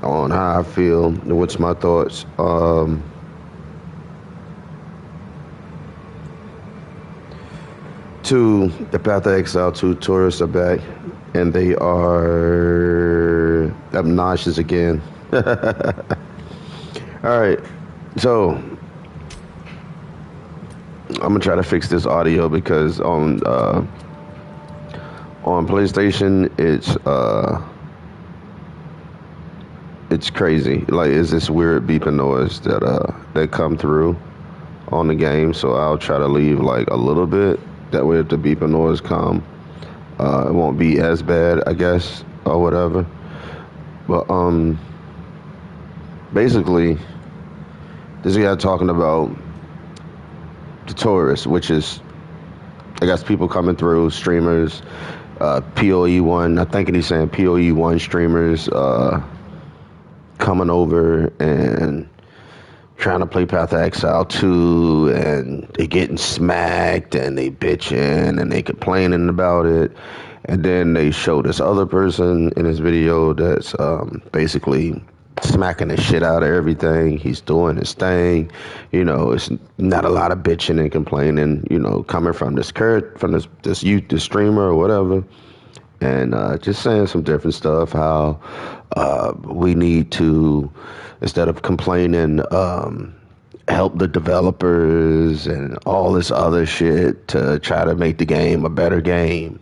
on how I feel and what's my thoughts. Two, the Path of Exile 2 tourists are back, and they are obnoxious again. All right, so I'm gonna try to fix this audio because on PlayStation it's crazy. Like it's this weird beeping noise that come through on the game. So I'll try to leave like a little bit. That way, if the beeping noise come, it won't be as bad, I guess, or whatever. But basically, this guy talking about the tourists, which is, I guess, people coming through, streamers, PoE1. I think he's saying PoE1 streamers coming over and trying to play Path of Exile 2, and they getting smacked, and they bitching, and they complaining about it. And then they show this other person in his video that's basically smacking the shit out of everything. He's doing his thing. You know, it's not a lot of bitching and complaining, you know, coming from this youth, this streamer or whatever. And just saying some different stuff, how we need to, instead of complaining, help the developers and all this other shit to try to make the game a better game.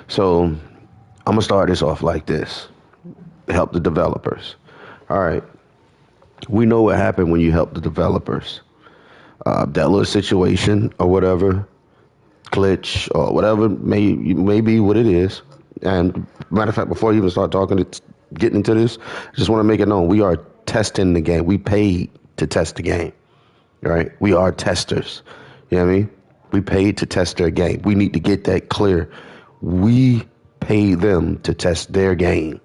So I'm going to start this off like this. Help the developers. All right. We know what happened when you help the developers. That little situation or whatever, glitch or whatever may be what it is. And matter of fact, before you even start getting into this, I just want to make it known we are testing the game. We paid to test the game, right? We are testers. You know what I mean? We paid to test their game. We need to get that clear. We paid them to test their game.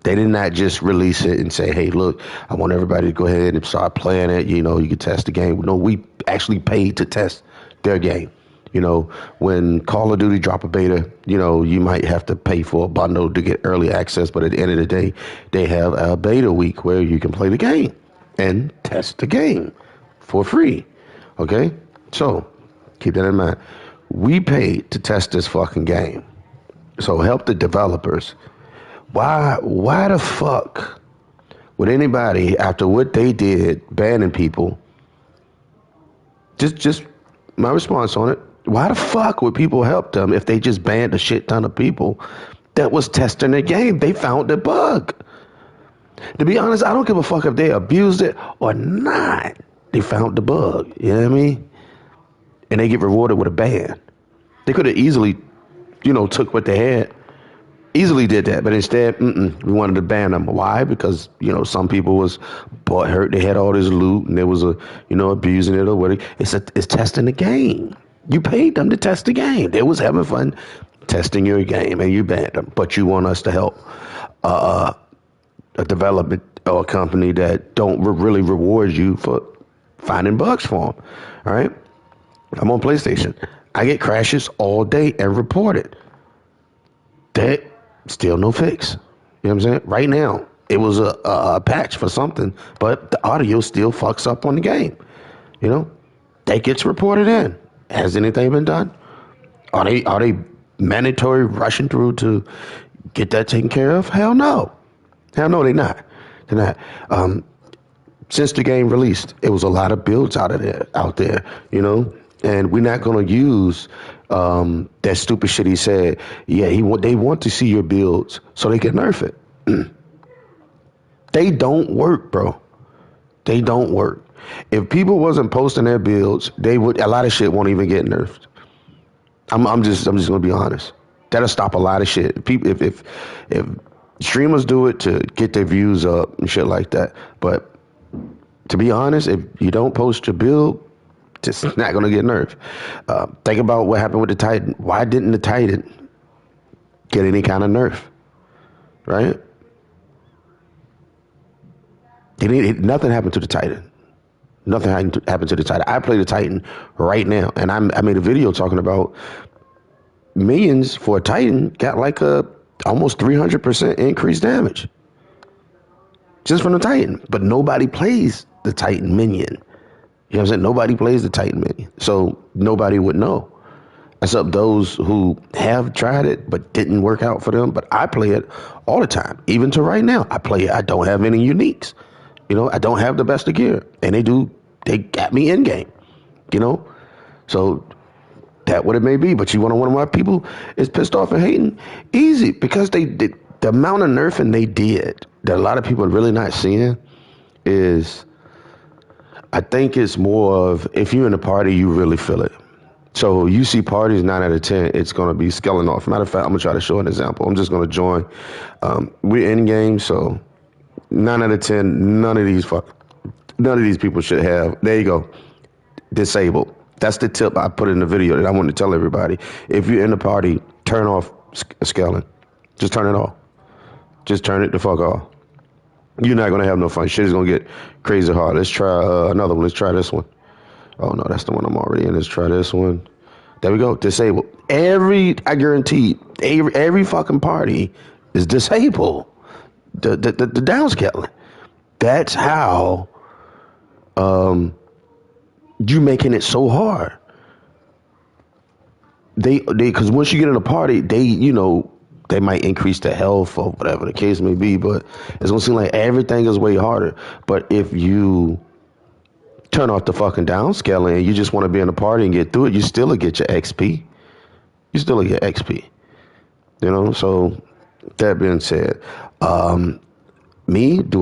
They did not just release it and say, hey, look, I want everybody to go ahead and start playing it. You know, you can test the game. No, we actually paid to test their game. You know, when Call of Duty drop a beta, you know, you might have to pay for a bundle to get early access. But at the end of the day, they have a beta week where you can play the game and test the game for free. OK, so keep that in mind. We paid to test this fucking game. So help the developers. Why the fuck would anybody, after what they did, banning people, just my response on it, why the fuck would people help them if they just banned a shit ton of people that was testing their game? They found the bug. To be honest, I don't give a fuck if they abused it or not. They found the bug. You know what I mean? And they get rewarded with a ban. They could have easily, you know, took what they had. Easily did that, but instead, we wanted to ban them. Why? Because, you know, some people was bought hurt. They had all this loot, and there was abusing it or whatever. It's testing the game. You paid them to test the game. They was having fun testing your game, and you banned them. But you want us to help a development or a company that don't really reward you for finding bugs for them. All right? I'm on PlayStation. I get crashes all day and report it. That still no fix. You know what I'm saying? Right now, it was a patch for something, but the audio still fucks up on the game. You know, that gets reported in. Has anything been done? Are they mandatory rushing through to get that taken care of? Hell no. Hell no, they're not. They're not. Since the game released, it was a lot of builds out there, you know, and we're not going to use that stupid shit he said. Yeah, they want to see your builds so they can nerf it. They don't work, bro. They don't work. If people wasn't posting their builds, a lot of shit won't even get nerfed. I'm just gonna be honest. That'll stop a lot of shit. People, if streamers do it to get their views up and shit like that, but to be honest, if you don't post your build, it's not gonna get nerfed. Think about what happened with the Titan. Why didn't the Titan get any kind of nerf? Right? Nothing happened to the Titan. Nothing happened to the Titan. I play the Titan right now, and I made a video talking about millions for a Titan got like a almost 300% increased damage. just from the Titan. But nobody plays the Titan minion. You know what I'm saying? Nobody plays the Titan minion. So nobody would know. Except those who have tried it but didn't work out for them. But I play it all the time. Even to right now, I play it. I don't have any uniques. You know, I don't have the best of gear. And they got me in game. You know? So that what it may be. But you want to wonder why people is pissed off and hating? Easy. Because they did the amount of nerfing they did that a lot of people are really not seeing is, I think it's more of, if you're in a party, you really feel it. So you see parties 9 out of 10, it's going to be scaling off. Matter of fact, I'm going to try to show an example. I'm just going to join. We're in game, so 9 out of 10, none of these people should have. There you go. Disabled. That's the tip I put in the video that I want to tell everybody. If you're in the party, turn off scaling. Just turn it off. Just turn it the fuck off. You're not going to have no fun. Shit is going to get crazy hard. Let's try another one. Let's try this one. Oh, no, that's the one I'm already in. Let's try this one. There we go. Disabled. I guarantee, every fucking party is disabled. The downscaling. That's how you making it so hard. Because once you get in a party, they might increase the health or whatever the case may be, but it's going to seem like everything is way harder. But if you turn off the fucking downscaling and you just want to be in a party and get through it, you still will get your XP. You still will get XP. You know, so that being said, do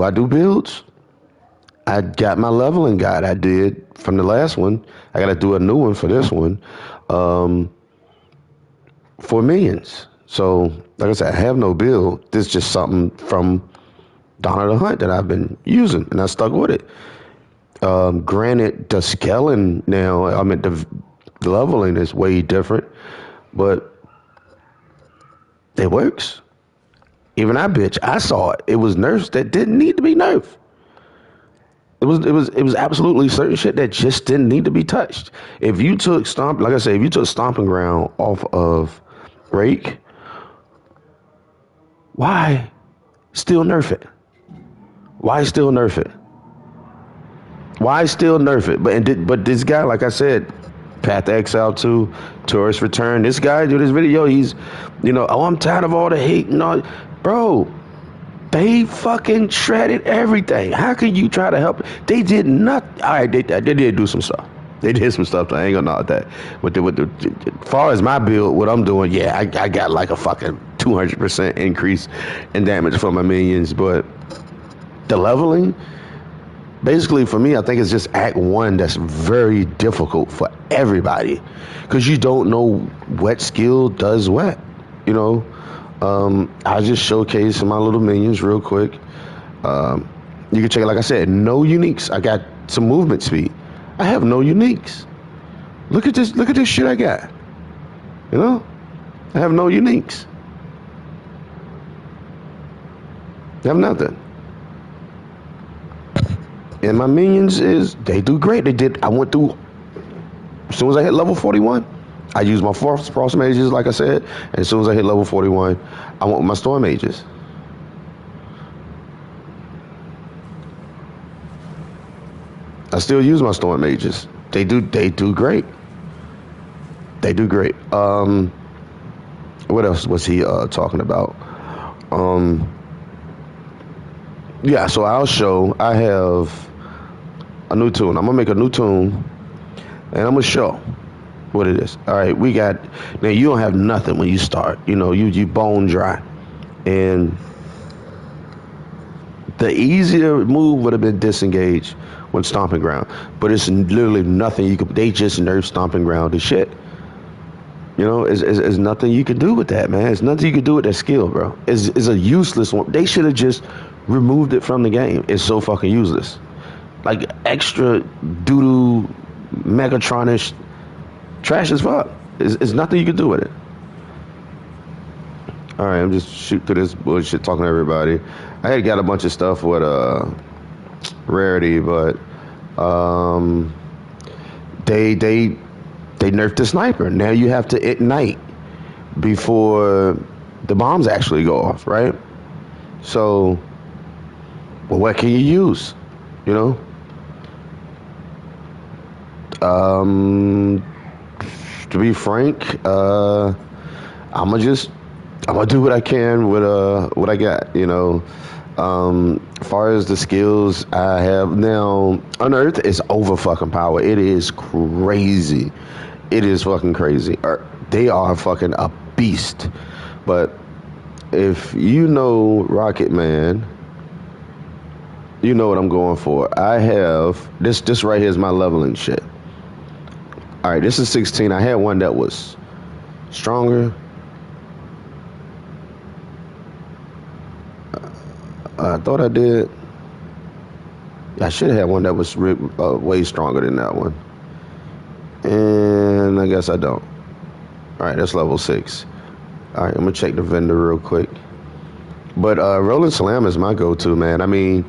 I do builds? I got my leveling guide I did from the last one. I got to do a new one for this one for minions. So, like I said, I have no build. This is just something from Dawn of the Hunt that I've been using, and I stuck with it. Granted, the scaling now, the leveling is way different, but it works. Even I saw it. It was nerfs that didn't need to be nerfed. It was absolutely certain shit that just didn't need to be touched. If you took if you took Stomping Ground off of Rake, why still nerf it? Why still nerf it? Why still nerf it? But this guy, like I said, Path to exile2, Tourist Return. This guy do this video. He's, I'm tired of all the hate and all. Bro, they fucking shredded everything. How can you try to help? They did not. All right, they did do some stuff. They did some stuff. I ain't gonna knock that. As far as my build, what I'm doing, yeah, I got like a fucking 200% increase in damage for my minions. But the leveling, basically, for me, I think it's just Act 1 that's very difficult for everybody. Because you don't know what skill does what. I just showcase my little minions real quick. You can check it, like I said, no uniques. I got some movement speed. I have no uniques. Look at this shit I got. I have no uniques. I have nothing. And my minions they do great. I went through, as soon as I hit level 41, I used my frost mages, like I said, and as soon as I hit level 41, I went with my storm mages. I still use my storm mages. They do great. They do great. What else was he talking about? Yeah, so I have a new tune. I'm gonna make a new tune, and I'm gonna show what it is. All right, now you don't have nothing when you start. You bone dry, and the easier move would have been disengage with Stomping Ground, but it's literally nothing they just nerfed Stomping Ground to shit. It's nothing you can do with that, man. It's nothing you can do with that skill, bro. It's a useless one. They should have just removed it from the game. It's so fucking useless. Like extra doo-doo, Megatronish, trash as fuck. It's nothing you can do with it. All right, I'm just shooting through this bullshit, talking to everybody. I had got a bunch of stuff with Rarity, but they nerfed the sniper. Now you have to ignite before the bombs actually go off, right? So Well, what can you use? You know? To be frank, I'm gonna do what I can with what I got. As far as the skills I have now, Unearth is over fucking power. It is crazy. It is fucking crazy. They are fucking a beast. But if you know Rocket Man, you know what I'm going for. I have this. This right here is my leveling shit. All right, this is 16. I had one that was stronger. I thought I did. I should have had one that was way stronger than that one. And I guess I don't. All right, that's level 6. All right, I'm gonna check the vendor real quick. But Rolling Slam is my go-to, man. I mean,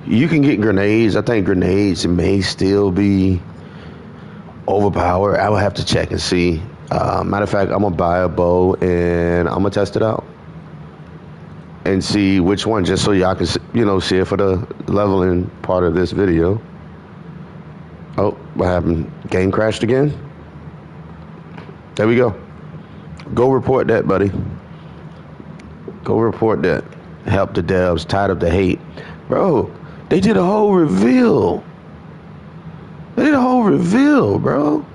you can get grenades. I think grenades may still be overpowered. I would have to check and see. Matter of fact, I'm gonna buy a bow and I'm gonna test it out and see which one, just so y'all can, see it for the leveling part of this video. Oh, what happened? Game crashed again? There we go. Go report that, buddy. Go report that. Help the devs, tired of the hate. Bro, they did a whole reveal. They did a whole reveal, bro.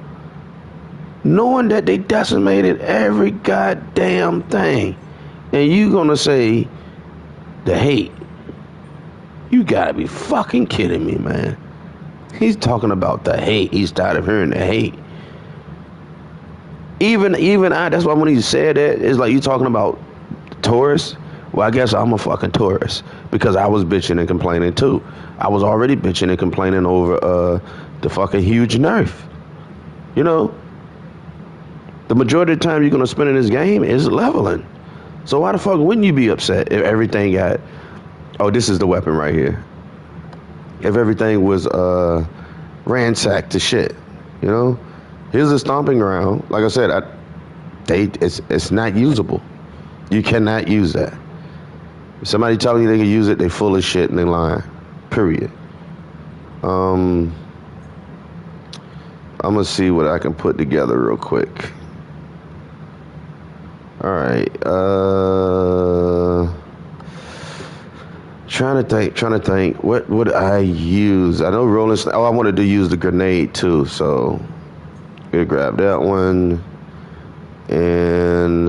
Knowing that they decimated every goddamn thing. And you gonna say the hate? You gotta be fucking kidding me, man. He's talking about the hate. He's tired of hearing the hate. Even I, that's why when he said that, it's like you talking about tourists. Well, I guess I'm a fucking tourist because I was bitching and complaining too. I was already bitching and complaining over the fucking huge nerf. The majority of the time you're gonna spend in this game is leveling. So why the fuck wouldn't you be upset if everything got... Oh, this is the weapon right here. If everything was ransacked to shit, Here's a stomping ground. Like I said, it's not usable. You cannot use that. If somebody telling you they can use it, they full of shit and they lying. Period. I'm gonna see what I can put together real quick. All right. Trying to think. What would I use? I know rolling. I wanted to use the grenade too, so we'll grab that one. And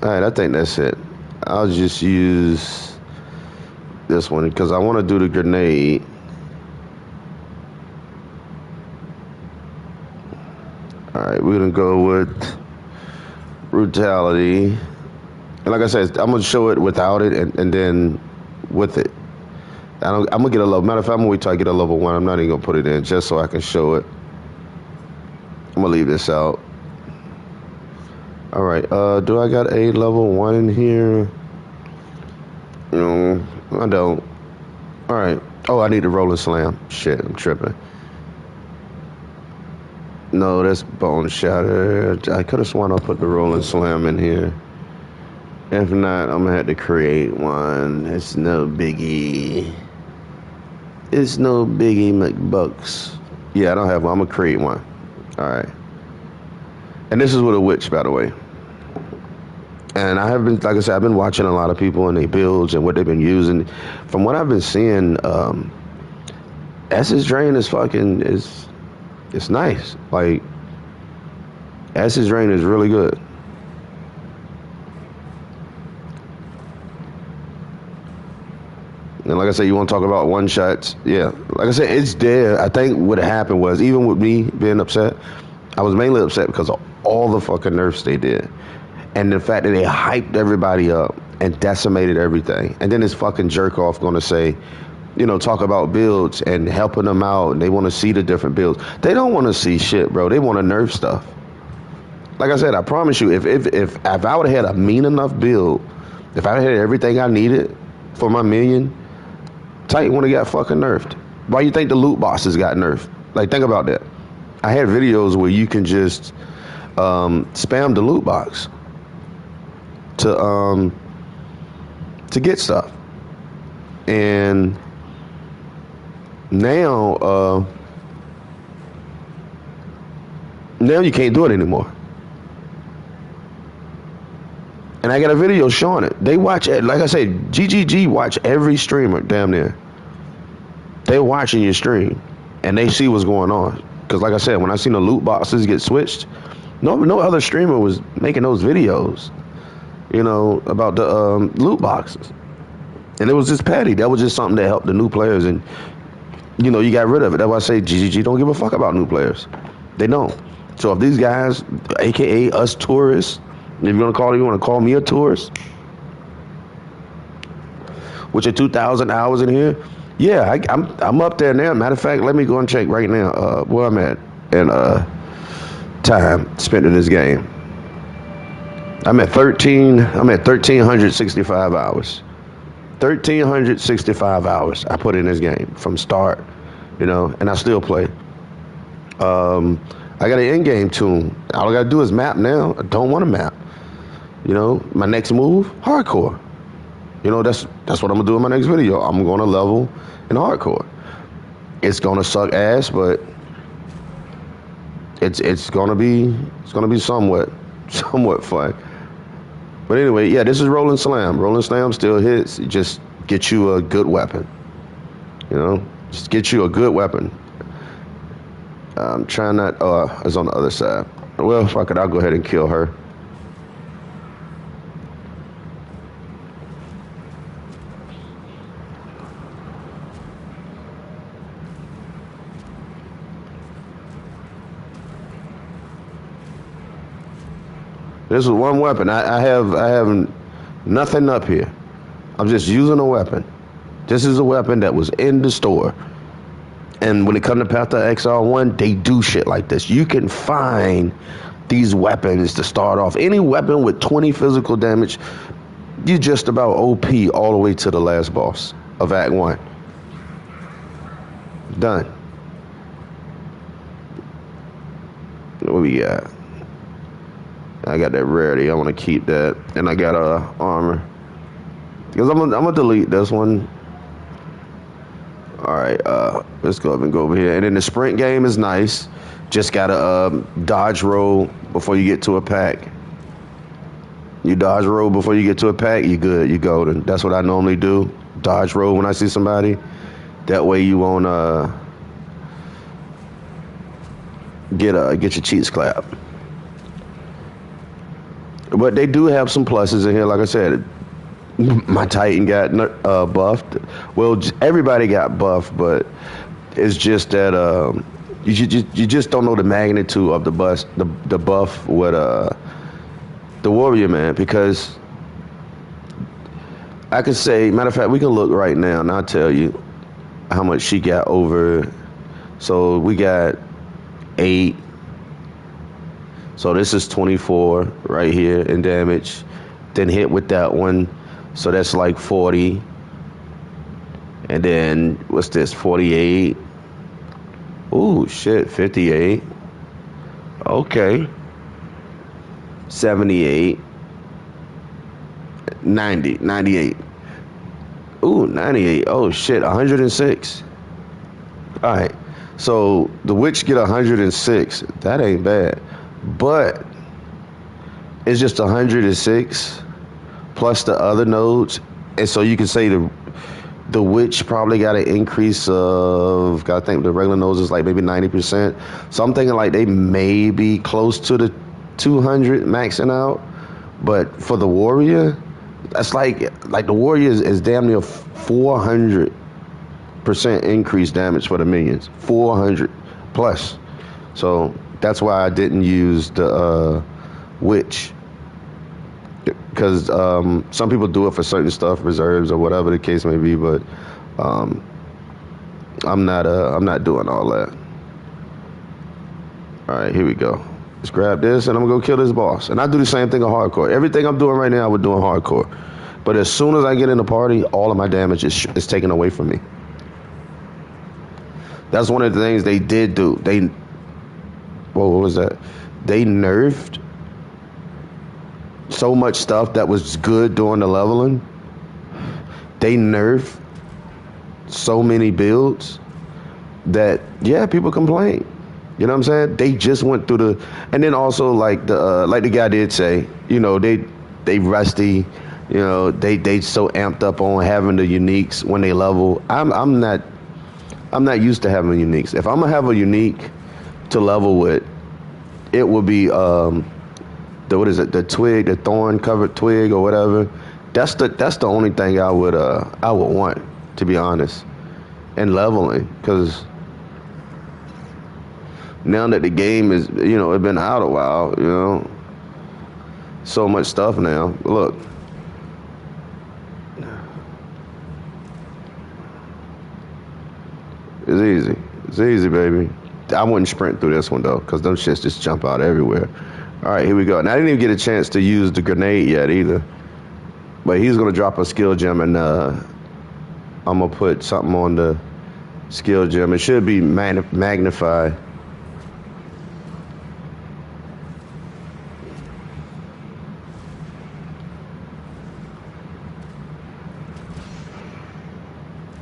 all right, I think that's it. I'll just use this one because I want to do the grenade. All right, we're gonna go with brutality, and like I said, I'm gonna show it without it, and then with it. I'm gonna get a level. Matter of fact, I'm gonna wait till I get a level 1. I'm not even gonna put it in just so I can show it. I'm gonna leave this out. All right, do I got a level 1 in here? No, I don't. All right. Oh, I need to roll and slam. Shit, I'm tripping. No, that's bone shatter. I could have sworn I put the roll and slam in here. If not, I'm gonna have to create one. It's no biggie. It's no biggie, McBucks. Yeah, I don't have one. I'm gonna create one. All right. And this is with a witch, by the way. And I have been, like I said, I've been watching a lot of people and their builds and what they've been using. From what I've been seeing, Essence Drain is it's nice. Like, Essence Drain is really good. And like I said, you want to talk about one shots? Yeah. Like I said, it's there. I think what happened was, even with me being upset, I was mainly upset because of all the fucking nerfs they did. And the fact that they hyped everybody up and decimated everything. And then this fucking jerk off gonna say, talk about builds and helping them out, and they want to see the different builds. They don't want to see shit, bro. They want to nerf stuff. Like I said, I promise you, if I would have had a mean enough build, if I had everything I needed for my million, Titan would have got fucking nerfed. Why you think the loot boxes got nerfed? Like, think about that. I had videos where you can just spam the loot box to get stuff. And now now you can't do it anymore. And I got a video showing it. They watch it. Like I said, GGG watch every streamer, damn near. They're watching your stream, and they see what's going on. Because like I said, when I seen the loot boxes get switched, no other streamer was making those videos, about the loot boxes. And it was just petty. That was just something that helped the new players. And, you got rid of it. That's why I say GGG don't give a fuck about new players. They don't. So if these guys, a.k.a. us tourists, if you want to call me a tourist, with your 2,000 hours in here, yeah, I'm up there now. Matter of fact, let me go and check right now where I'm at and time spent in this game. I'm at 1,365 hours. 1,365 hours I put in this game from start, and I still play. I got an in-game tune. All I gotta do is map now. I don't want to map. My next move, hardcore. That's what I'm gonna do in my next video. I'm gonna level in hardcore. It's gonna suck ass, but it's gonna be somewhat fun. But anyway, yeah, this is Rolling Slam. Rolling Slam still hits. Just get you a good weapon. Just get you a good weapon. I'm trying not. Oh, it's on the other side. Well, fuck it. I'll go ahead and kill her. This is one weapon. I have nothing up here. I'm just using a weapon. This is a weapon that was in the store. And when it comes to Path to exile2, they do shit like this. You can find these weapons to start off. Any weapon with 20 physical damage, you're just about OP all the way to the last boss of Act 1. Done. What we got? I got that rarity. I want to keep that. And I got armor. Because I'm gonna delete this one. All right, let's go up and go over here. And then the sprint game is nice. Just gotta dodge roll before you get to a pack. You dodge roll before you get to a pack, you good, you golden. That's what I normally do. Dodge roll when I see somebody. That way you won't get your cheeks clapped. But they do have some pluses in here. Like I said, my Titan got buffed. Well, everybody got buffed, but it's just that you just don't know the magnitude of the buff with the warrior, man. Because I could say, matter of fact, we can look right now, and I'll tell you how much she got over. So we got 8. So this is 24 right here in damage. Then hit with that one. So that's like 40. And then what's this? 48. Ooh, shit, 58. Okay. 78. 90, 98. Ooh, 98. Oh shit, 106. All right. So the witch get 106. That ain't bad. But it's just 106 plus the other nodes. And so you can say the witch probably got an increase of, I think the regular nodes is like maybe 90%. So I'm thinking like they may be close to the 200 maxing out. But for the warrior, that's like the warrior is damn near 400% increased damage for the minions. 400 plus. So that's why I didn't use the witch, because some people do it for certain stuff, reserves or whatever the case may be. But I'm not doing all that. All right, here we go. Let's grab this, and I'm gonna go kill this boss. And I do the same thing on hardcore. Everything I'm doing right now, I would do in hardcore. But as soon as I get in the party, all of my damage is taken away from me. That's one of the things they did do. What was that? they nerfed so much stuff that was good during the leveling. They nerfed so many builds that, yeah, people complain. You know what I'm saying? They just went through the, and then also like the guy did say, you know, they rusty, you know, they so amped up on having the uniques when they level. I'm not used to having uniques. If I'm gonna have a unique to level with, it would be the, what is it, the twig, the thorn covered twig or whatever. That's the only thing I would want, to be honest, and leveling, because now that the game is, you know, it's been out a while, you know, so much stuff now. Look, it's easy. It's easy, baby. I wouldn't sprint through this one though, because them shits just jump out everywhere. All right, here we go. Now I didn't even get a chance to use the grenade yet either, but he's gonna drop a skill gem, and I'm gonna put something on the skill gem. It should be magnified.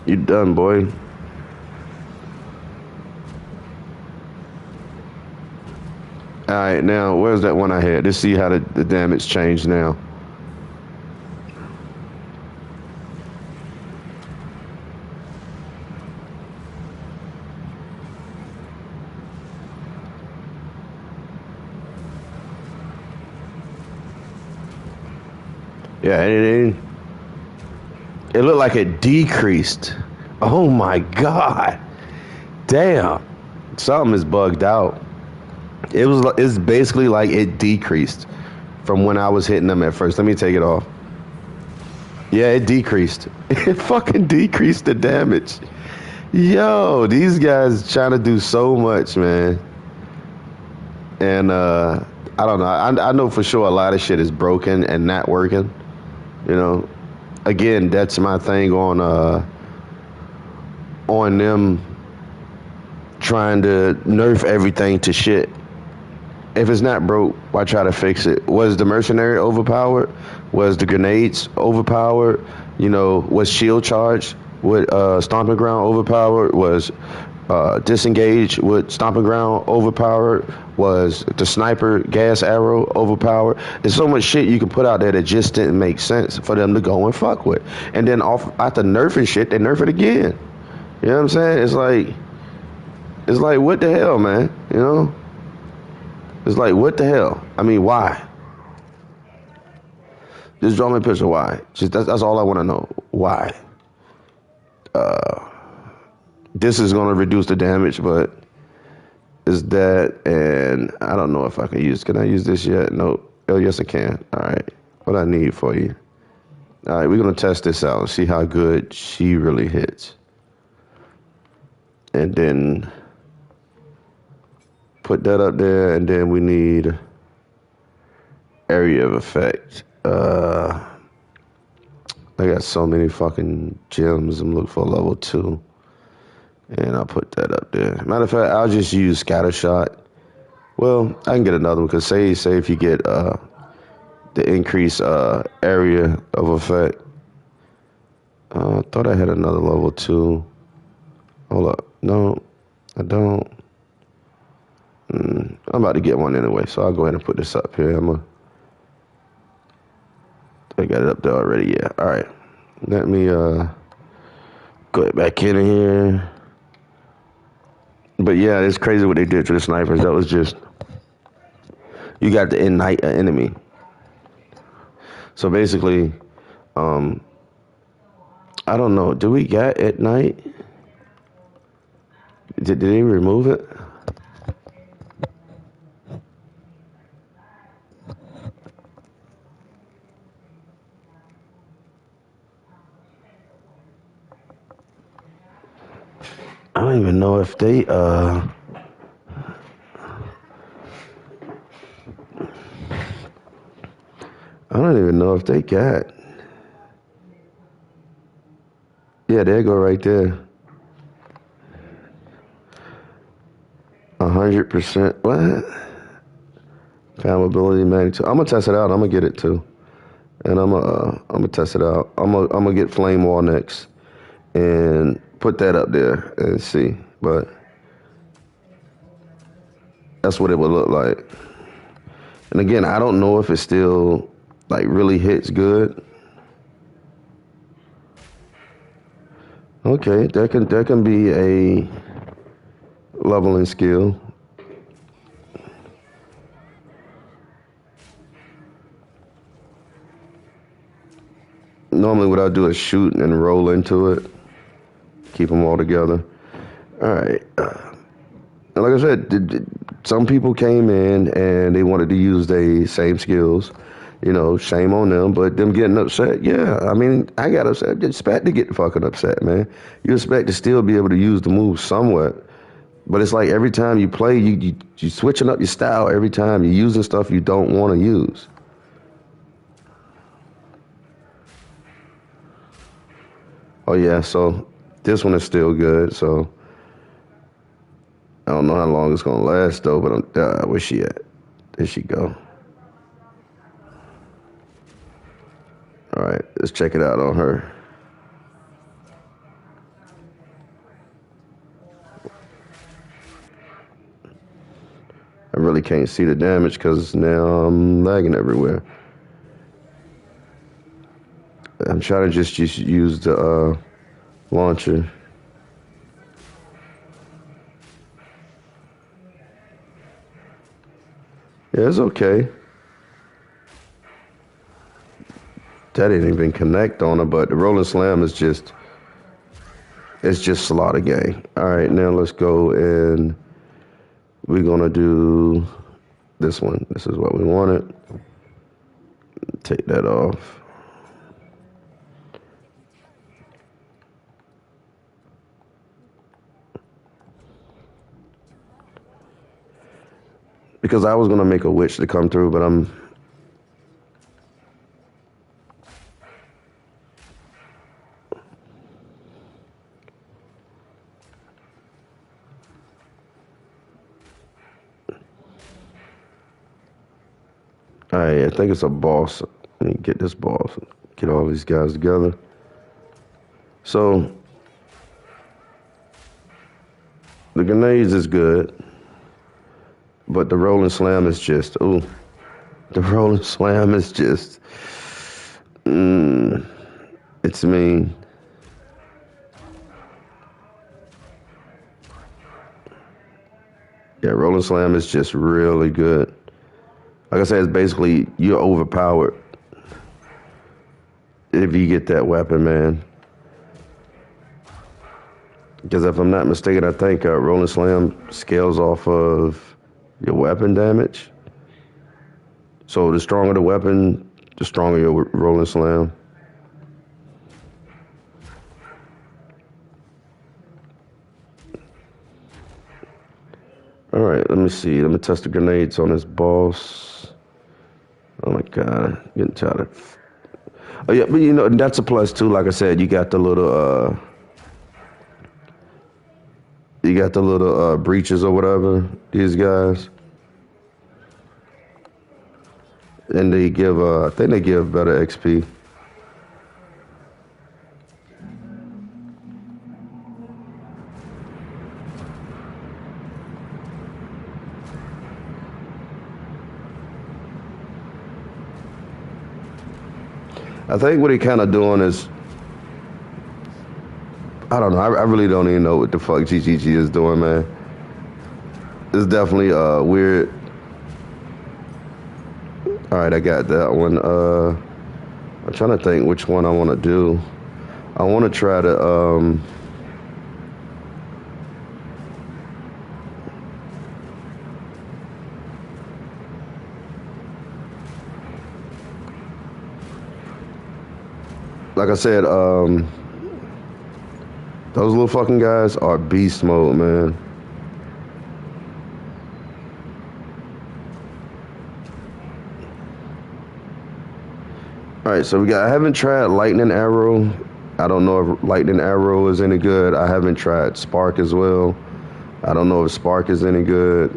You done, boy. All right, now where's that one I had? Let's see how the damage changed now. Yeah, it looked like it decreased. Oh my god, damn! Something is bugged out. It's basically like it decreased from when I was hitting them at first. Let me take it off. Yeah, it decreased. It fucking decreased the damage. Yo, these guys trying to do so much, man. And I don't know. I know for sure a lot of shit is broken and not working. You know, again, that's my thing on them trying to nerf everything to shit. If it's not broke, why try to fix it? Was the mercenary overpowered? Was the grenades overpowered? You know, was shield charge with stomping ground overpowered? Was disengage with stomping ground overpowered? Was the sniper gas arrow overpowered? There's so much shit you can put out there that just didn't make sense for them to go and fuck with. And then after nerfing shit, they nerf it again. You know what I'm saying? It's like what the hell, man? You know? It's like, what the hell? I mean, why? Just draw me a picture. Why? Just that's all I want to know. Why? This is going to reduce the damage, but is that, and I don't know if I can use. Can I use this yet? No. Oh, yes, I can. All right. What I need for you. All right, we're going to test this out and see how good she really hits. And then put that up there, and then we need area of effect. I got so many fucking gems. I'm looking for level 2. And I'll put that up there. Matter of fact, I'll just use scatter shot. Well, I can get another one, because say if you get the increased area of effect. I thought I had another level 2. Hold up. No, I don't. I'm about to get one anyway, so I'll go ahead and put this up here. I got it up there already, yeah. All right. Let me go back in here. But yeah, it's crazy what they did to the snipers. That was just, you got to ignite an enemy. So basically, I don't know. Do we got at night? Did they remove it? I don't even know if they I don't even know if they got. Yeah, there you go right there. 100%. What? Flammability mag too. I'm gonna test it out. I'm gonna get it too, and I'm gonna test it out. I'm gonna get flame wall next and put that up there and see. But that's what it would look like. And again, I don't know if it still like really hits good. Okay, that can be a leveling skill. Normally what I do is shoot and roll into it, keep them all together. All right. And like I said, some people came in and they wanted to use the same skills. You know, shame on them, but them getting upset, yeah. I mean, I got upset. Expect to get fucking upset, man. You expect to still be able to use the move somewhat, but it's like every time you play, you switching up your style every time. You're using stuff you don't want to use. Oh yeah, so this one is still good. So I don't know how long it's gonna last though. But where's she at? There she go. All right, let's check it out on her. I really can't see the damage because now I'm lagging everywhere. I'm trying to just use the launcher. Yeah, it's okay. That didn't even connect on her, but the rolling slam is just, it's just slaughter gang. All right, now let's go and we're gonna do this one. This is what we wanted. Take that off. Because I was gonna make a witch to come through, but I'm. All right, I think it's a boss. Let me get this boss. Get all these guys together. So the grenades is good, but the rolling slam is just, ooh. The rolling slam is just, it's mean. Yeah, rolling slam is just really good. Like I said, it's basically you're overpowered if you get that weapon, man. Because if I'm not mistaken, I think rolling slam scales off of your weapon damage. So the stronger the weapon, the stronger your rolling slam. All right, let me see. Let me test the grenades on this boss. Oh my God, getting tired of. Oh yeah, but you know that's a plus too. Like I said, you got the little breaches or whatever. These guys, and they give I think they give better XP. I think what he kind of doing is, I don't know. I really don't even know what the fuck GGG is doing, man. It's definitely weird. All right, I got that one. I'm trying to think which one I want to do. I want to try to like I said, those little fucking guys are beast mode, man. All right, so I haven't tried lightning arrow. I don't know if lightning arrow is any good. I haven't tried spark as well. I don't know if spark is any good.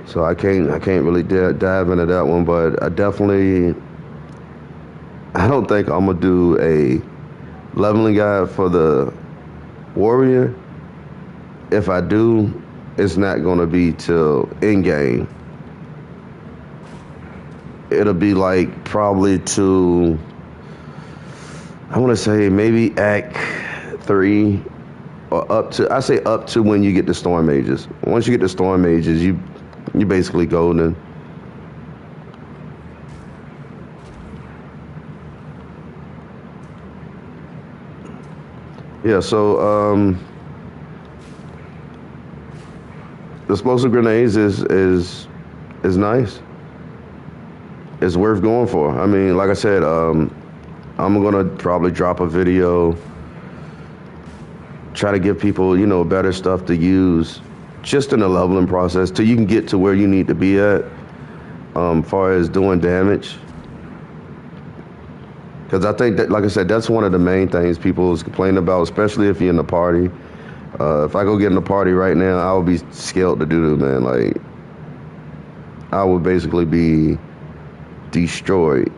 So I can't really dive into that one, but I don't think I'm gonna do a leveling guide for the warrior. If I do, it's not gonna be till in game. It'll be like probably to, I want to say maybe Act 3 or I say up to when you get the Storm Mages. Once you get the Storm Mages, you basically golden. Yeah, so the explosive grenades is nice. It's worth going for. I mean, like I said, I'm gonna probably drop a video, try to give people, better stuff to use just in the leveling process till you can get to where you need to be at, far as doing damage. Because I think that, like I said, that's one of the main things people is complaining about, especially if you're in the party. If I go get in the party right now, I would be scared to do that, man. Like, I would basically be destroyed.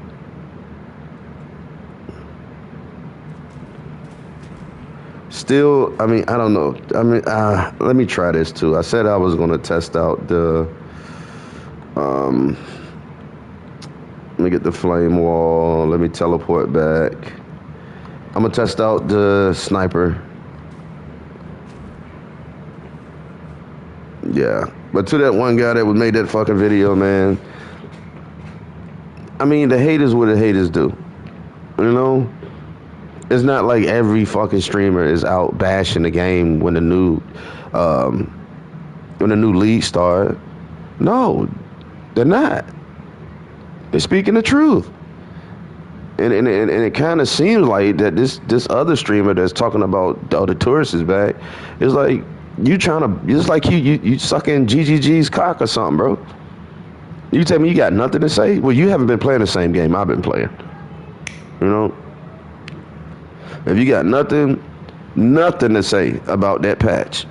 Still, I mean, I don't know. I mean, let me try this too. I said I was going to test out the, let me get the flame wall. Let me teleport back. I'm going to test out the sniper. Yeah. But to that one guy that made that fucking video, man, I mean, the haters what the haters do. You know? It's not like every fucking streamer is out bashing the game when the new league start. No, they're not. They're speaking the truth. And it kind of seems like that this other streamer that's talking about the tourist is back is like you trying to, it's like you sucking GGG's cock or something, bro. You tell me you got nothing to say? Well, you haven't been playing the same game I've been playing. You know? If you got nothing to say about that patch,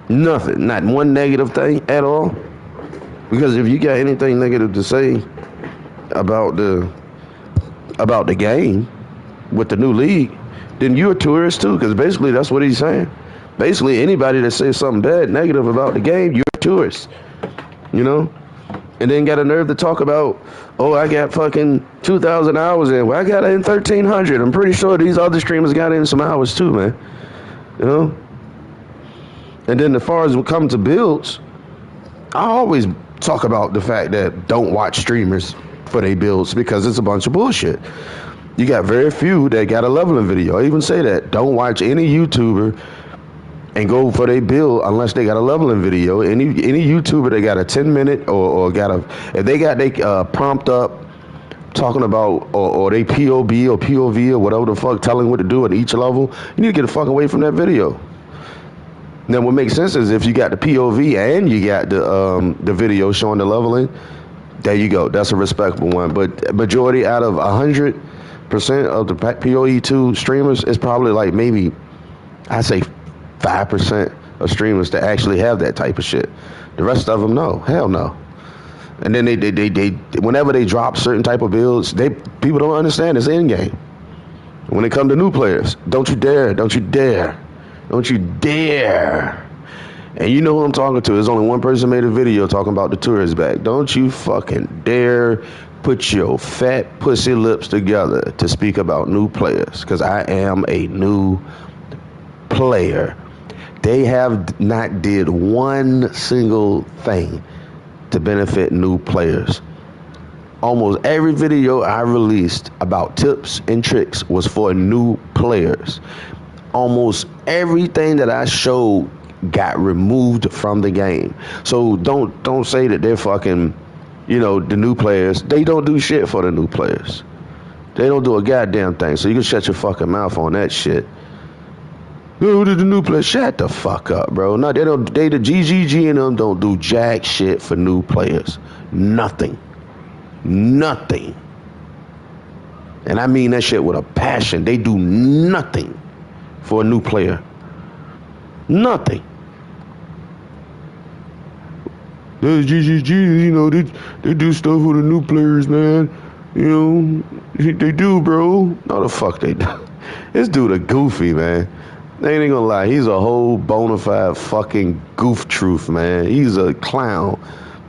nothing, not one negative thing at all, because if you got anything negative to say about the game with the new league, then you're a tourist too, because basically that's what he's saying. Basically, anybody that says something bad, negative about the game, you're a tourist, you know? And then got a nerve to talk about, oh, I got fucking 2,000 hours in. Well, I got in 1,300. I'm pretty sure these other streamers got in some hours too, man. You know? And then as far as we come to builds, I always talk about the fact that don't watch streamers for their builds because it's a bunch of bullshit. You got very few that got a leveling video. I even say that. Don't watch any YouTuber and go for their build unless they got a leveling video. Any YouTuber that got a 10-minute or if they got they prompt up talking about or they POB or POV or whatever the fuck telling what to do at each level, you need to get the fuck away from that video. Then what makes sense is if you got the POV and you got the video showing the leveling, there you go. That's a respectable one. But majority out of 100% of the PoE2 streamers is probably like maybe, I say 5% of streamers that actually have that type of shit. The rest of them, no, hell no. And then they whenever they drop certain type of builds, people don't understand it's in game. When it come to new players, don't you dare. And you know who I'm talking to. There's only one person made a video talking about the tourist back. Don't you fucking dare put your fat pussy lips together to speak about new players, because I am a new player. They have not did one single thing to benefit new players. Almost every video I released about tips and tricks was for new players. Almost everything that I showed got removed from the game. So don't say that they're fucking, the new players. They don't do shit for the new players. They don't do a goddamn thing. So you can shut your fucking mouth on that shit. Who did the new players? Shut the fuck up, bro. No, they don't. The GGG and them don't do jack shit for new players. Nothing. And I mean that shit with a passion. They do nothing for a new player. Nothing. That's GGG, you know, they do stuff with the new players, man. You know, they do, bro. No, the fuck they do. This dude a goofy, man. They ain't gonna lie, he's a whole bona fide fucking goof truth, man. He's a clown.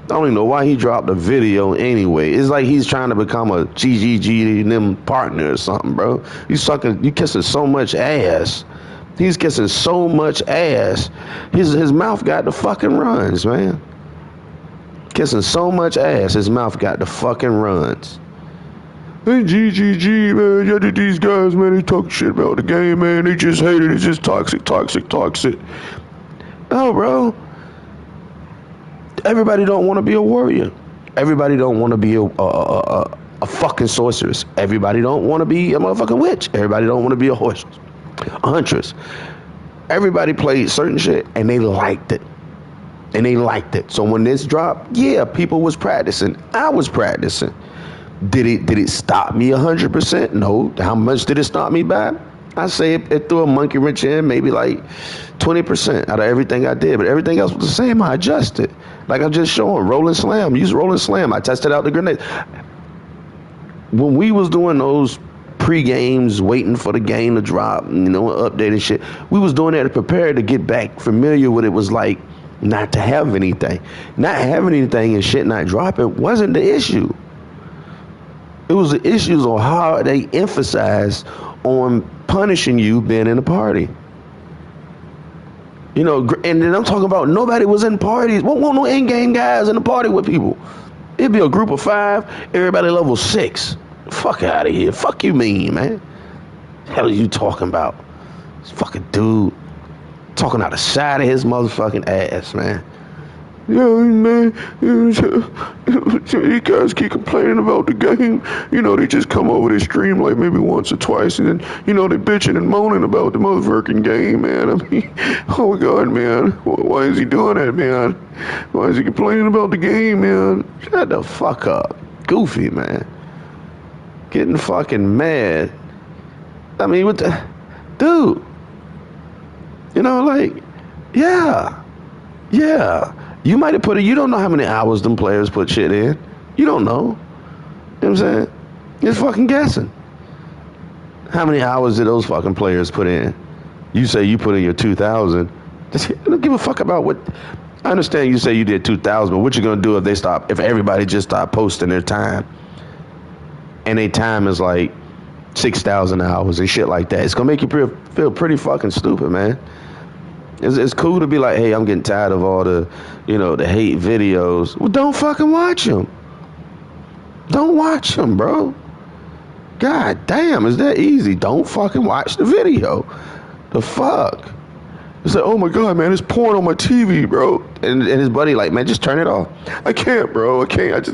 I don't even know why he dropped a video anyway. It's like he's trying to become a GGG and them partner or something, bro. You kissing so much ass. He's kissing so much ass. His mouth got the fucking runs, man. Kissing so much ass, his mouth got the fucking runs. Hey, GGG, man. Yeah, these guys, man, they talk shit about the game, man. They just hate it. It's just toxic, toxic, toxic. No, bro. Everybody don't want to be a warrior. Everybody don't want to be a fucking sorceress. Everybody don't want to be a motherfucking witch. Everybody don't want to be a huntress. Everybody played certain shit, and they liked it. And they liked it. So when this dropped, yeah, people was practicing. I was practicing. Did it stop me 100%? No. How much did it stop me by? I say it threw a monkey wrench in, maybe like 20% out of everything I did. But everything else was the same. I adjusted. Like I'm just showing, rolling slam. Use rolling slam. I tested out the grenade. When we was doing those pre-games, waiting for the game to drop, you know, updating shit, we was doing that to prepare to get back familiar with it was like not to have anything. Not having anything and shit not dropping wasn't the issue. It was the issues on how they emphasized on punishing you being in a party. You know, and then I'm talking about nobody was in parties. Won't no in-game guys in the party with people. It'd be a group of 5, everybody level 6. Fuck out of here. Fuck you mean, man. The hell are you talking about? This fucking dude talking out the side of his motherfucking ass, man. Yeah, man, you guys keep complaining about the game. You know, they just come over this stream like maybe once or twice, and then, you know, they bitching and moaning about the motherfucking game, man. I mean, oh my God, man. Why is he doing that, man? Why is he complaining about the game, man? Shut the fuck up. Goofy, man. Getting fucking mad. I mean, what the... Dude. You know, like, yeah. You might have put it, you don't know how many hours them players put shit in. You don't know. You know what I'm saying? You're fucking guessing. How many hours did those fucking players put in? You say you put in your 2,000. I don't give a fuck about what, I understand you say you did 2,000, but what you gonna do if everybody just start posting their time? And their time is like 6,000 hours and shit like that. It's gonna make you feel pretty fucking stupid, man. It's cool to be like, hey, I'm getting tired of all the, you know, the hate videos. Well, don't fucking watch them. Don't watch them, bro. God damn, is that easy? Don't fucking watch the video. The fuck? It's like, oh my God, man, it's porn on my TV, bro. And his buddy like, man, just turn it off. I can't, bro. I can't.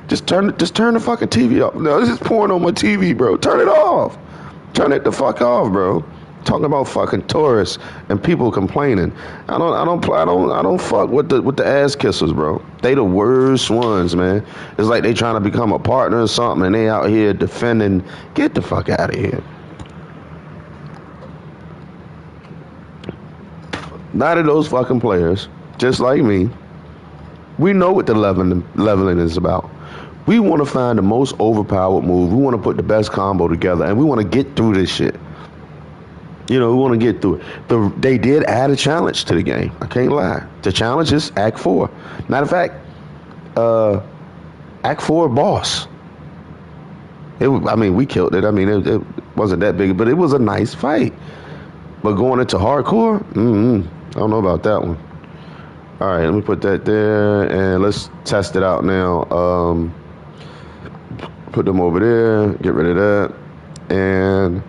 Just turn the fucking TV off. No, this is porn on my TV, bro. Turn it off. Turn it the fuck off, bro. Talking about fucking tourists and people complaining. I don't fuck with the ass kissers, bro. They the worst ones, man. It's like they trying to become a partner or something, and they out here defending. Get the fuck out of here. None of those fucking players, just like me, we know what the leveling is about. We want to find the most overpowered move. We want to put the best combo together, and we want to get through this shit. You know, we want to get through it. They did add a challenge to the game. I can't lie. The challenge is Act 4. Matter of fact, Act 4 boss. We killed it. I mean, it wasn't that big, but it was a nice fight. But going into hardcore, I don't know about that one. All right, let me put that there, and let's test it out now. Put them over there, get rid of that, and...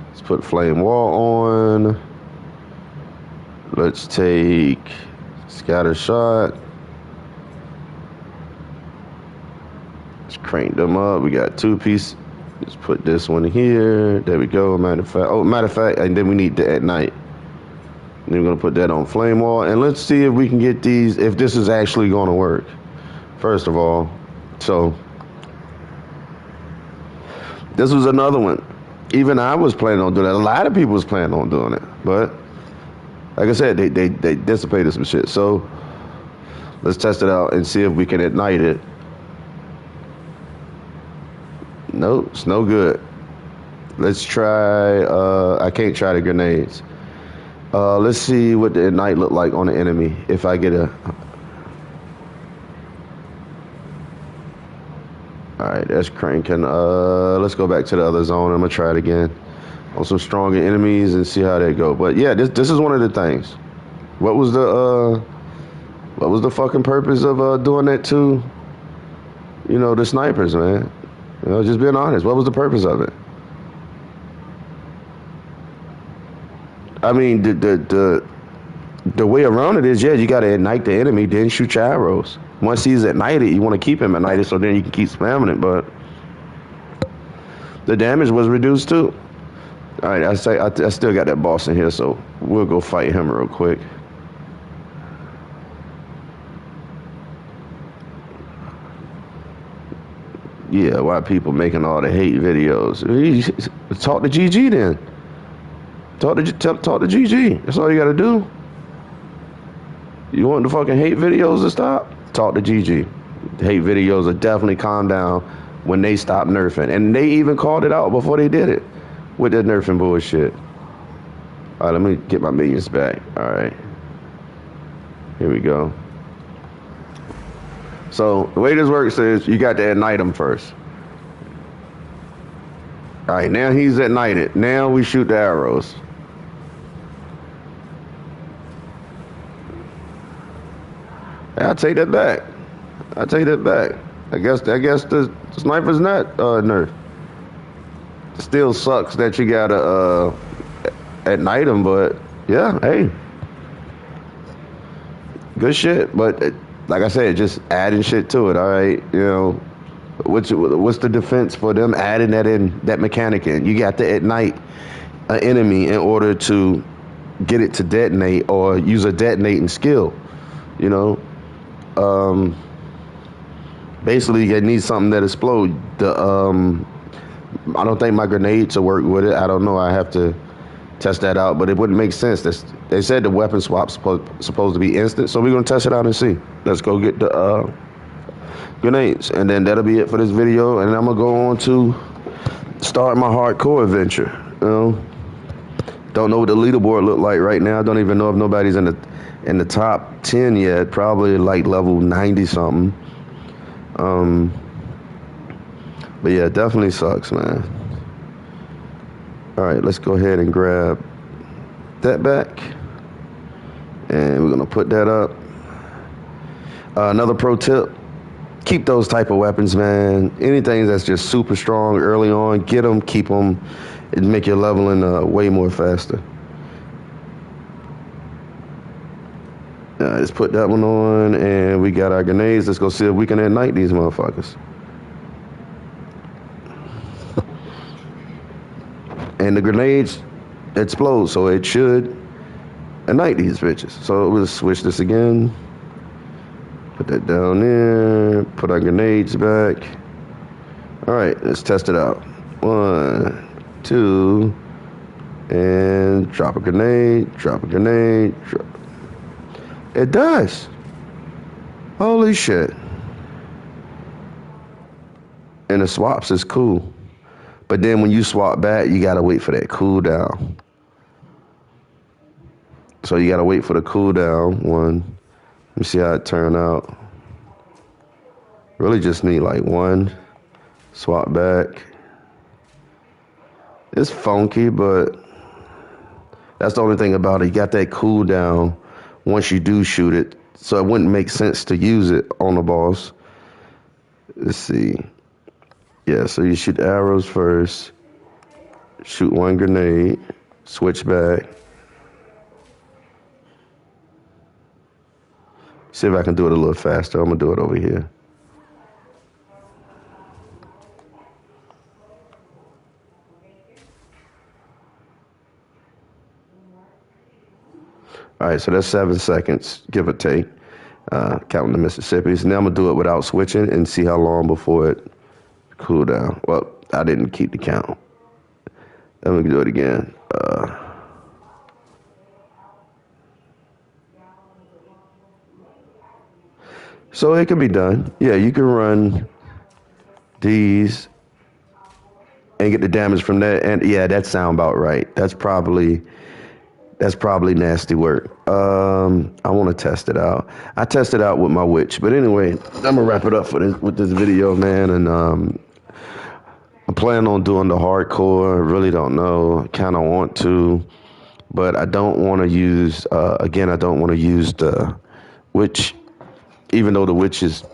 let's put flame wall on. Let's take scatter shot. Let's crank them up. We got 2 pieces. Let's put this one here. There we go. Matter of fact, and then we need that at night. And we're gonna put that on flame wall, and let's see if we can get these. If this is actually gonna work. First of all, so. This was another one. Even I was planning on doing it. A lot of people was planning on doing it, but like I said, they dissipated some shit. So let's test it out and see if we can ignite it. No, it's no good. Let's try. I can't try the grenades. Let's see what the ignite look like on the enemy. If I get a. All right, that's cranking. Let's go back to the other zone. I'm gonna try it again on some stronger enemies and see how they go. But yeah, this is one of the things. What was the fucking purpose of doing that to, the snipers, man? Just being honest. What was the purpose of it? I mean, the way around it is, yeah, you got to ignite the enemy, then shoot your arrows. Once he's ignited, you want to keep him ignited so then you can keep spamming it, but the damage was reduced too. All right, I still got that boss in here, so we'll go fight him real quick. Yeah, why people making all the hate videos? Talk to GG then. Talk to GG. That's all you gotta do. You want the fucking hate videos to stop? Talk to GG. Hate videos will definitely calm down when they stop nerfing. And they even called it out before they did it with that nerfing bullshit. All right, let me get my millions back. All right. Here we go. So the way this works is you got to ignite him first. All right, now he's ignited. Now we shoot the arrows. I'll take that back. I guess the sniper's not nerfed. It still sucks that you gotta ignite him, but yeah, hey, good shit. But like I said, just adding shit to it. All right, what's the defense for them adding that mechanic in? You got to ignite an enemy in order to get it to detonate or use a detonating skill. Basically, it needs something that explodes. I don't think my grenades will work with it. I don't know. I have to test that out, but it wouldn't make sense. They said the weapon swap's supposed to be instant, so we're gonna test it out and see. Let's go get the grenades, and then that'll be it for this video. And I'm gonna go on to start my hardcore adventure. Don't know what the leaderboard look like right now. I don't even know if nobody's in the top 10 yet. Probably like level 90 something. But yeah, it definitely sucks, man. All right, let's go ahead and grab that back. And we're gonna put that up. Another pro tip, keep those type of weapons, man. Anything that's just super strong early on, get them, keep them. It'd make your leveling way more faster. Let's put that one on, and we got our grenades. Let's go see if we can ignite these motherfuckers. And the grenades explode, so it should ignite these bitches. So we'll switch this again. Put that down there. Put our grenades back. All right, let's test it out. 1, 2, and drop a grenade. Drop a grenade. It does. Holy shit. And the swaps is cool. But then when you swap back, you gotta wait for that cooldown. So you gotta wait for the cooldown one. Let me see how it turned out. Really just need like one. Swap back. It's funky, but that's the only thing about it. You got that cooldown once you do shoot it. So it wouldn't make sense to use it on the boss. Let's see. Yeah, so you shoot arrows first. Shoot one grenade. Switch back. See if I can do it a little faster. I'm gonna do it over here. All right, so that's 7 seconds, give or take, counting the Mississippis. Now I'm gonna do it without switching and see how long before it cool down. Well, I didn't keep the count. Let me do it again. So it can be done. Yeah, you can run these and get the damage from that. And yeah, that sound about right. That's probably nasty work. I want to test it out. I tested out with my witch, but anyway, I'm gonna wrap it up for this with this video, man. And I'm planning on doing the hardcore. I really don't know. Kind of want to, but I don't want to use. Again, I don't want to use the witch, even though the witch is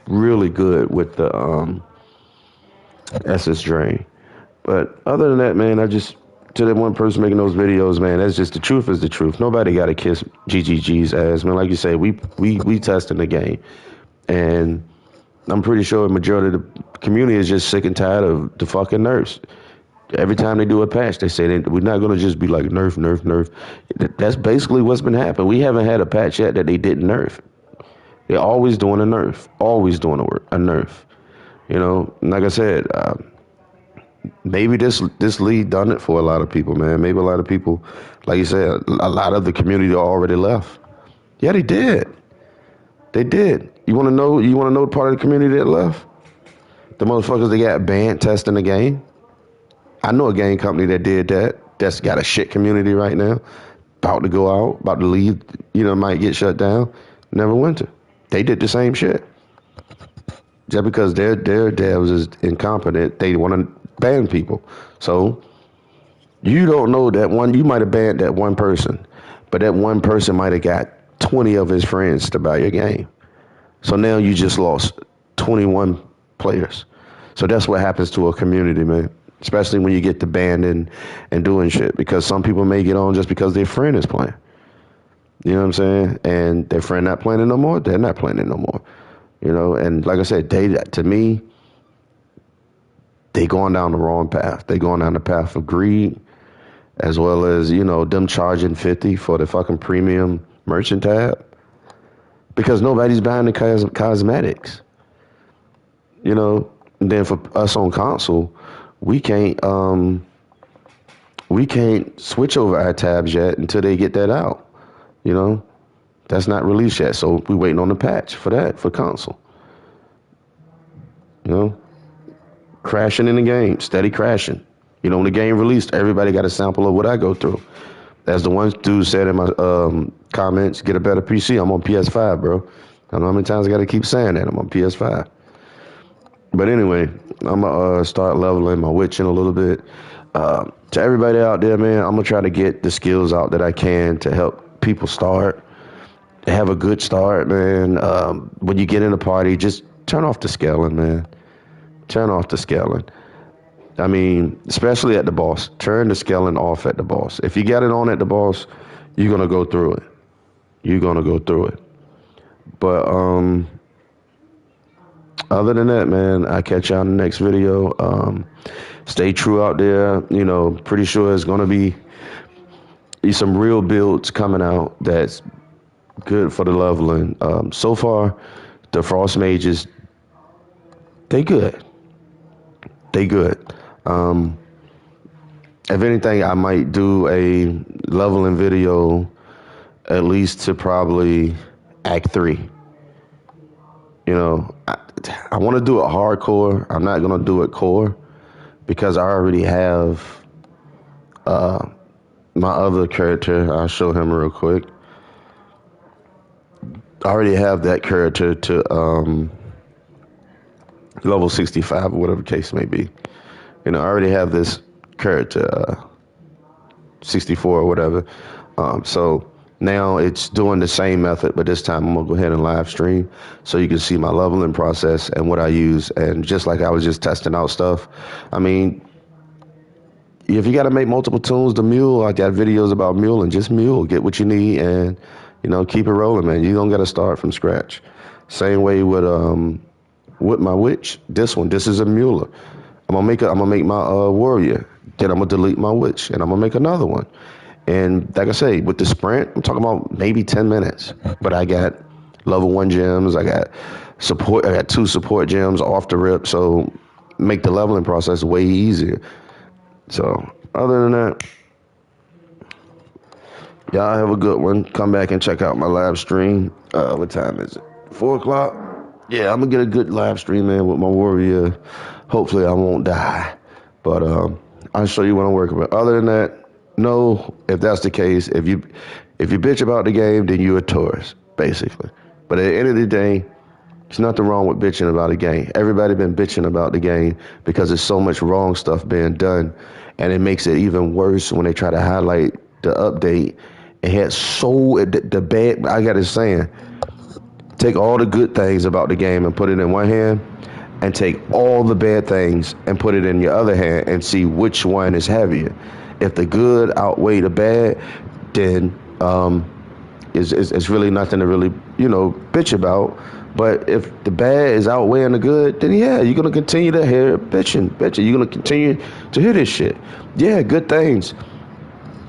really good with the essence drain. But other than that, man, I just to that one person making those videos, man, that's just the truth is the truth. Nobody got to kiss GGG's ass, man. Like you say, we testing the game, and I'm pretty sure the majority of the community is just sick and tired of the fucking nerfs. Every time they do a patch, they say we're not gonna just be like nerf, nerf, nerf. That's basically what's been happening. We haven't had a patch yet that they didn't nerf. They're always doing a nerf, always doing a nerf. You know, like I said. Maybe this league done it for a lot of people, man. Maybe a lot of people, like you said, a lot of the community already left. Yeah, they did. They did. You want to know? You want to know the part of the community that left? The motherfuckers that got banned testing the game. I know a game company that did that. That's got a shit community right now. About to go out. About to leave. You know, might get shut down. Never went to. They did the same shit. Just because their devs is incompetent, they want to ban people. So you don't know that one. You might have banned that one person, but that one person might have got 20 of his friends to buy your game. So now you just lost 21 players. So that's what happens to a community, man. Especially when you get to banning and doing shit, because some people may get on just because their friend is playing. You know what I'm saying? And their friend not playing it no more. They're not playing it no more. You know, and like I said, to me, they going down the wrong path. They going down the path of greed, as well as, you know, them charging 50 for the fucking premium merchant tab, because nobody's buying the cosmetics. You know, and then for us on console, we can't switch over our tabs yet until they get that out. You know, that's not released yet, so we waiting on the patch for that for console. You know, crashing in the game, steady crashing. You know, when the game released, everybody got a sample of what I go through. As the one dude said in my comments, get a better PC. I'm on PS5, bro. I don't know how many times I got to keep saying that. I'm on PS5. But anyway, I'm going to start leveling my witching a little bit. To everybody out there, man, I'm going to try to get the skills out that I can to help people start. Have a good start, man. When you get in a party, just turn off the scaling, man. Turn off the scaling. I mean, especially at the boss. Turn the scaling off at the boss. If you got it on at the boss, you're going to go through it. You're going to go through it. But other than that, man, I'll catch y'all in the next video. Stay true out there. You know, pretty sure it's going to be some real builds coming out that's good for the leveling. So far, the Frost Mages, they good. They good. If anything, I might do a leveling video at least to probably Act 3. You know, I want to do it hardcore. I'm not going to do it core because I already have my other character. I'll show him real quick. I already have that character to level 65 or whatever the case may be. You know, I already have this character 64 or whatever. So now it's doing the same method, but this time I'm gonna go ahead and live stream so you can see my leveling process and what I use. And just like I was just testing out stuff, I mean, if you got to make multiple tunes, the mule, I got videos about mule and just mule, get what you need and, you know, keep it rolling, man. You don't got to start from scratch. Same way with my witch. This is a mule. I'm gonna make my warrior. Then I'm gonna delete my witch, and I'm gonna make another one. And like I say, with the sprint, I'm talking about maybe 10 minutes. But I got level 1 gems. I got support. I got 2 support gems off the rip. So make the leveling process way easier. So Other than that, y'all have a good one. Come back and check out my live stream. What time is it? 4 o'clock? Yeah, I'm gonna get a good live stream in with my warrior. Hopefully I won't die. But I'll show you what I'm working with. Other than that, no, if that's the case, if you bitch about the game, then you're a tourist, basically. But at the end of the day, there's nothing wrong with bitching about a game. Everybody been bitching about the game because there's so much wrong stuff being done, and it makes it even worse when they try to highlight the update. It had the bad. I got it saying, take all the good things about the game and put it in one hand, and take all the bad things and put it in your other hand and see which one is heavier. If the good outweigh the bad, then it's really nothing to really bitch about. But if the bad is outweighing the good, then yeah, you're gonna continue to hear bitching. You're gonna continue to hear this shit. Yeah, good things.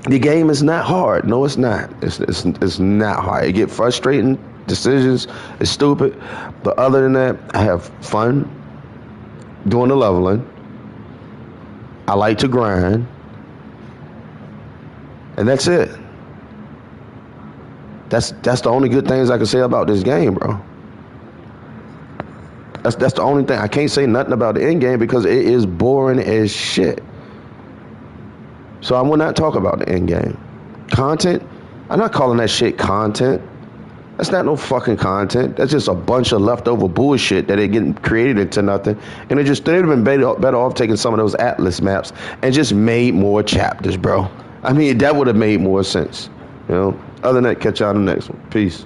The game is not hard. No, it's not. It's not hard. It get frustrating. Decisions is stupid. But other than that, I have fun doing the leveling. I like to grind. And that's it. That's the only good things I can say about this game, bro. That's the only thing. I can't say nothing about the end game because it is boring as shit. So I will not talk about the end game. Content, I'm not calling that shit content. That's not no fucking content. That's just a bunch of leftover bullshit that ain't getting created into nothing. And they'd have been better off taking some of those Atlas maps and just made more chapters, bro. I mean, that would have made more sense. Other than that, catch y'all on the next one. Peace.